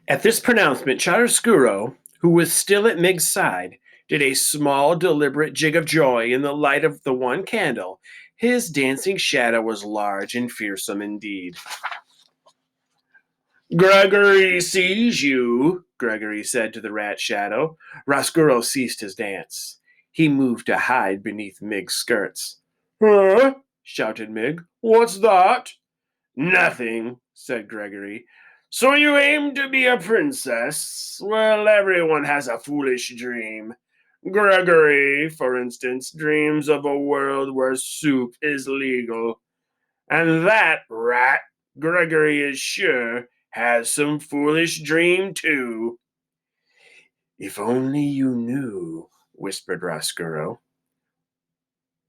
At this pronouncement, Chiaroscuro, who was still at Mig's side, did a small, deliberate jig of joy in the light of the one candle. His dancing shadow was large and fearsome indeed. Gregory sees you, Gregory said to the rat shadow. Roscuro ceased his dance. He moved to hide beneath Mig's skirts. Huh? Shouted Mig. What's that? Nothing, said Gregory. So you aim to be a princess? Well, everyone has a foolish dream. Gregory, for instance, dreams of a world where soup is legal. And that rat, Gregory is sure, has some foolish dream too. If only you knew, whispered Roscuro.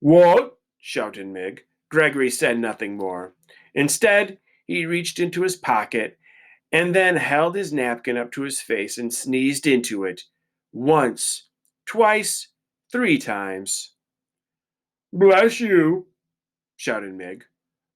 What? Shouted Mig. Gregory said nothing more. Instead, he reached into his pocket and then held his napkin up to his face and sneezed into it. Once, twice, 3 times. Bless you, shouted Mig.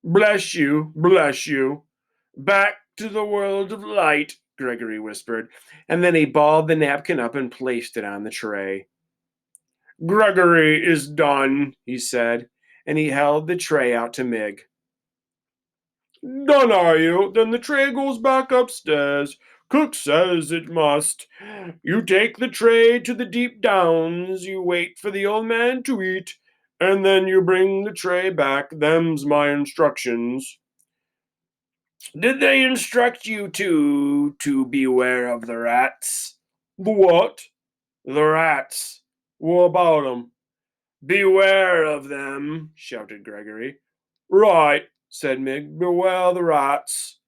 Bless you, bless you. Back to the world of light, Gregory whispered, and then he balled the napkin up and placed it on the tray. Gregory is done, he said, and he held the tray out to Mig. Done, are you? Then the tray goes back upstairs. Cook says it must. You take the tray to the deep downs, you wait for the old man to eat, and then you bring the tray back. Them's my instructions. Did they instruct you to beware of the rats? The what? The rats. What about 'em? Beware of them, shouted Gregory. Right, said Mig. Beware the rats.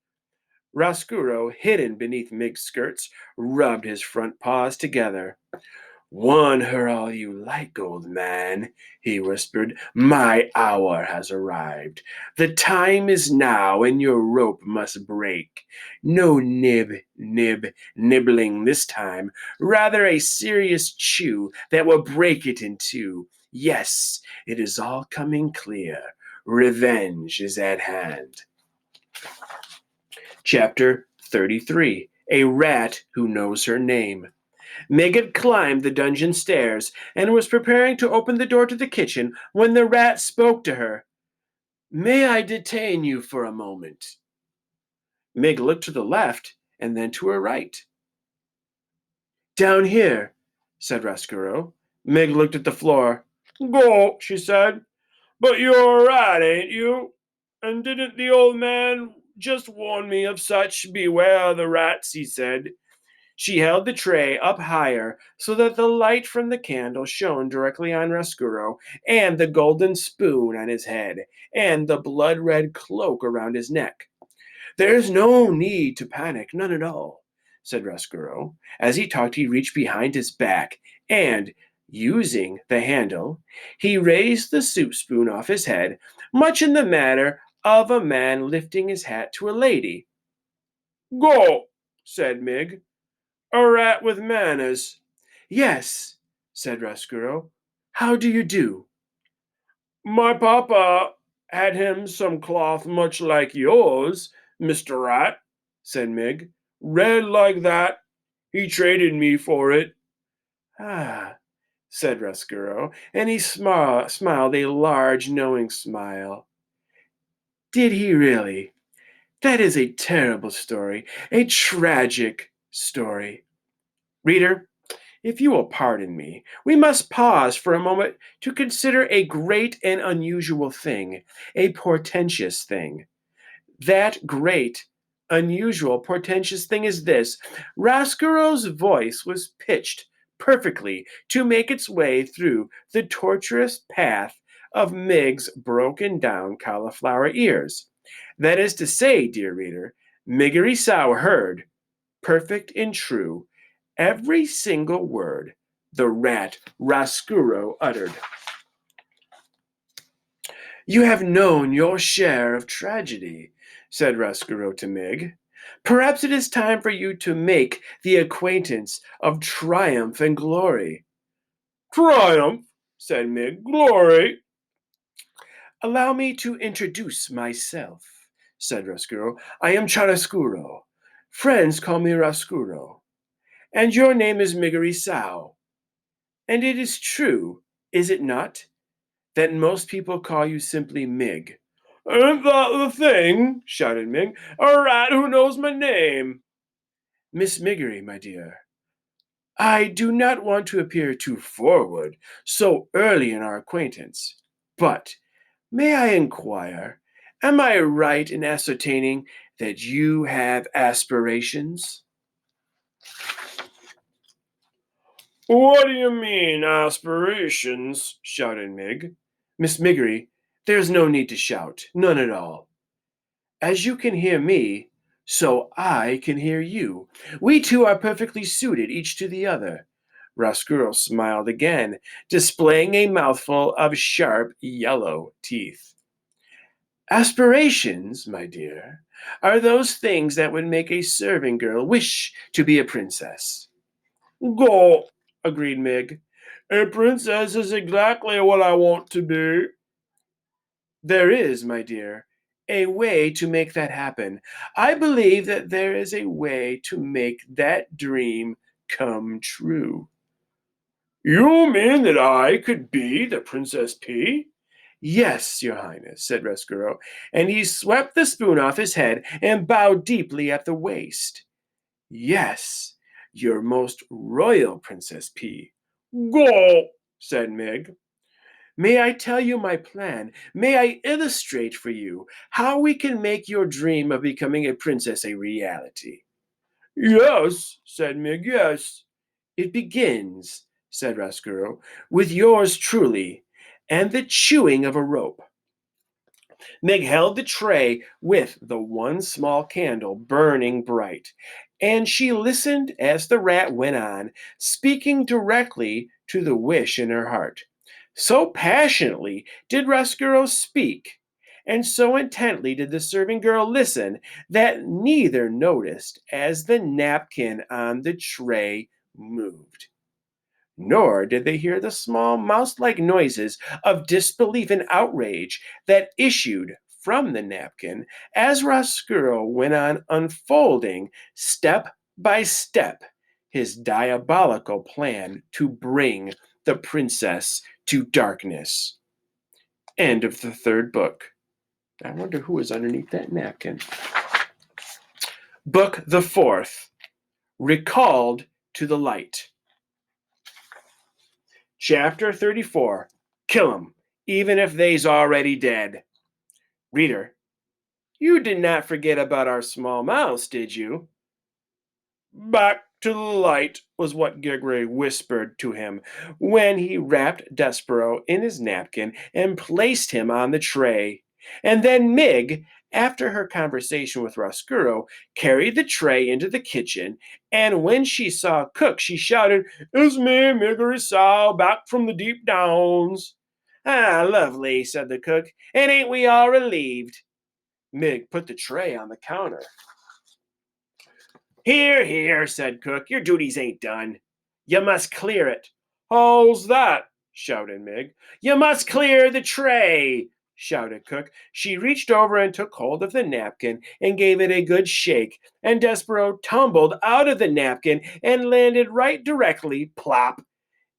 Roscuro, hidden beneath Mig's skirts, rubbed his front paws together. Warn her all you like, old man, he whispered. My hour has arrived. The time is now, and your rope must break. No nibbling this time. Rather a serious chew that will break it in two. Yes, it is all coming clear. Revenge is at hand. Chapter 33. A Rat Who Knows Her Name. Meg had climbed the dungeon stairs and was preparing to open the door to the kitchen when the rat spoke to her. May I detain you for a moment? Meg looked to the left and then to her right. Down here, said Roscuro. Meg looked at the floor. Go, she said. But you're a rat, ain't you? And didn't the old man just warn me of such? Beware the rats, he said. She held the tray up higher so that the light from the candle shone directly on Roscuro, and the golden spoon on his head, and the blood-red cloak around his neck. There's no need to panic, none at all, said Roscuro. As he talked, he reached behind his back, and, using the handle, he raised the soup spoon off his head, much in the manner of a man lifting his hat to a lady. Go, said Mig. A rat with manners. Yes, said Roscuro. How do you do? My papa had him some cloth much like yours, Mr. Rat, said Mig. Red like that. He traded me for it. Ah, said Roscuro, and he smiled a large, knowing smile. Did he really? That is a terrible story, a tragic story. Reader, if you will pardon me, we must pause for a moment to consider a great and unusual thing, a portentous thing. That great, unusual, portentous thing is this. Roscuro's voice was pitched perfectly to make its way through the tortuous path of Mig's broken down cauliflower ears. That is to say, dear reader, Miggery Sow heard, perfect and true, every single word the rat Roscuro uttered. You have known your share of tragedy, said Roscuro to Mig. Perhaps it is time for you to make the acquaintance of triumph and glory. Triumph, said Mig. Glory. Allow me to introduce myself, said Roscuro. I am Chiaroscuro, Friends call me Rascuro, and your name is Miggery Sow. And it is true, is it not, that most people call you simply Mig?" "Ain't that the thing?" shouted Mig. "A rat who knows my name." "Miss Miggery, my dear, I do not want to appear too forward so early in our acquaintance, but may I inquire, am I right in ascertaining that you have aspirations?" "What do you mean, aspirations?" shouted Mig. "Miss Miggery, there's no need to shout, none at all. As you can hear me, so I can hear you. We two are perfectly suited each to the other." Roscuro smiled again, displaying a mouthful of sharp yellow teeth. "Aspirations, my dear, are those things that would make a serving girl wish to be a princess." "Go," agreed Mig. "A princess is exactly what I want to be." "There is, my dear, a way to make that happen. I believe that there is a way to make that dream come true." "You mean that I could be the Princess P?" "Yes, your highness," said Rescuro, and he swept the spoon off his head and bowed deeply at the waist. "Yes, your most royal Princess P." "Go," said Mig. "May I tell you my plan? May I illustrate for you how we can make your dream of becoming a princess a reality?" "Yes," said Mig, "yes." "It begins," said Roscuro, "with yours truly and the chewing of a rope." Meg held the tray with the one small candle burning bright, and she listened as the rat went on, speaking directly to the wish in her heart. So passionately did Roscuro speak, and so intently did the serving girl listen, that neither noticed as the napkin on the tray moved. Nor did they hear the small mouse like noises of disbelief and outrage that issued from the napkin as Roscuro went on unfolding, step by step, his diabolical plan to bring the princess to darkness. End of the third book. I wonder who is underneath that napkin. Book the fourth, Recalled to the Light. Chapter 34. Kill 'em, even if they's already dead. Reader, you did not forget about our small mouse, did you? "Back to the light," was what Gregory whispered to him when he wrapped Despereaux in his napkin and placed him on the tray. And then Mig, after her conversation with Roscuro, carried the tray into the kitchen, and when she saw Cook, she shouted, "It's me, Miggery Sow, back from the deep downs." "Ah, lovely," said the cook, "and ain't we all relieved?" Mig put the tray on the counter. "Here, here," said Cook, "your duties ain't done. You must clear it." "How's that?" shouted Mig. "You must clear the tray," shouted Cook. She reached over and took hold of the napkin and gave it a good shake, and Despereaux tumbled out of the napkin and landed right directly, plop,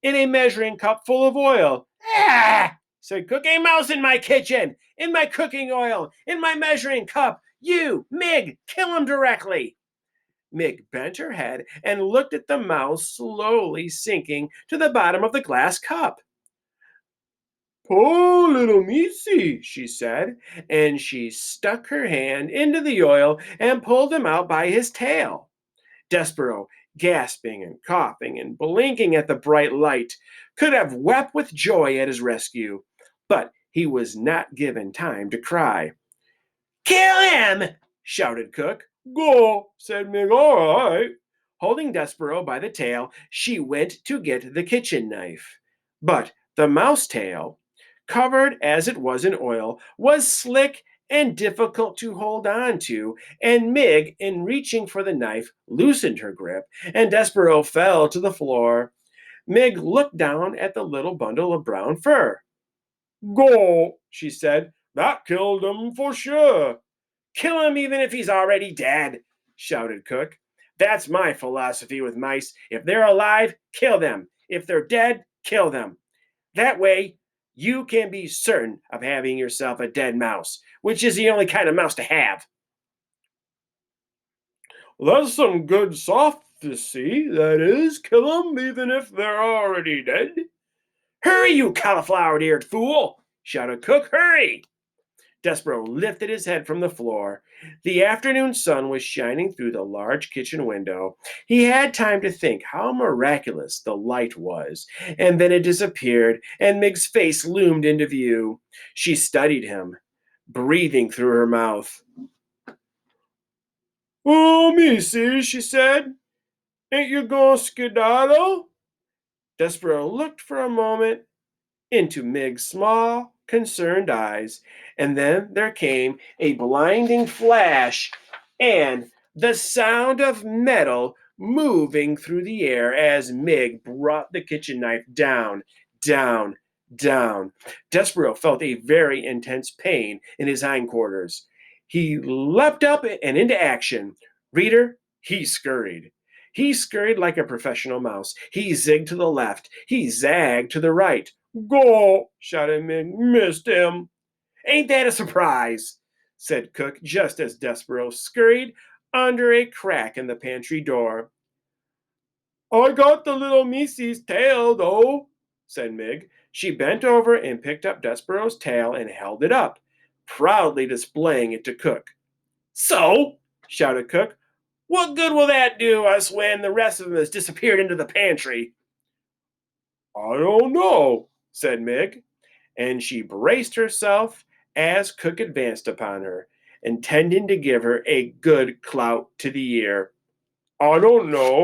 in a measuring cup full of oil. "Ah!" said Cook. "A mouse in my kitchen, in my cooking oil, in my measuring cup. You, Mig, kill him directly." Mig bent her head and looked at the mouse slowly sinking to the bottom of the glass cup. "Poor little Missy," she said, and she stuck her hand into the oil and pulled him out by his tail. Despereaux, gasping and coughing and blinking at the bright light, could have wept with joy at his rescue, but he was not given time to cry. "Kill him!" shouted Cook. "Go," said Mig. "All right." Holding Despereaux by the tail, she went to get the kitchen knife. But the mouse tail, covered as it was in oil, was slick and difficult to hold on to, and Mig, in reaching for the knife, loosened her grip, and Despereaux fell to the floor. Mig looked down at the little bundle of brown fur. "Go," she said. "That killed him for sure." "Kill him even if he's already dead," shouted Cook. "That's my philosophy with mice. If they're alive, kill them. If they're dead, kill them. That way, you can be certain of having yourself a dead mouse, which is the only kind of mouse to have." "That's some good sophisty, that is. Kill them even if they're already dead." "Hurry, you cauliflower-eared fool!" shouted Cook. "Hurry!" Despereaux lifted his head from the floor. The afternoon sun was shining through the large kitchen window. He had time to think how miraculous the light was, and then it disappeared, and Mig's face loomed into view. She studied him, breathing through her mouth. "Oh, missy," she said, "ain't you going skedaddle?" Despereaux looked for a moment into Mig's small, concerned eyes, and then there came a blinding flash and the sound of metal moving through the air as Mig brought the kitchen knife down, down, down. Despereaux felt a very intense pain in his hindquarters. He leapt up and into action. Reader, he scurried. He scurried like a professional mouse. He zigged to the left. He zagged to the right. "Go!" shouted Mig. "Missed him." "Ain't that a surprise?" said Cook, just as Despereaux scurried under a crack in the pantry door. "I got the little missy's tail, though," said Mig. She bent over and picked up Despereaux's tail and held it up, proudly displaying it to Cook. "So," shouted Cook, "what good will that do us when the rest of them has disappeared into the pantry?" "I don't know," said Mig, and she braced herself as Cook advanced upon her, intending to give her a good clout to the ear. "I don't know."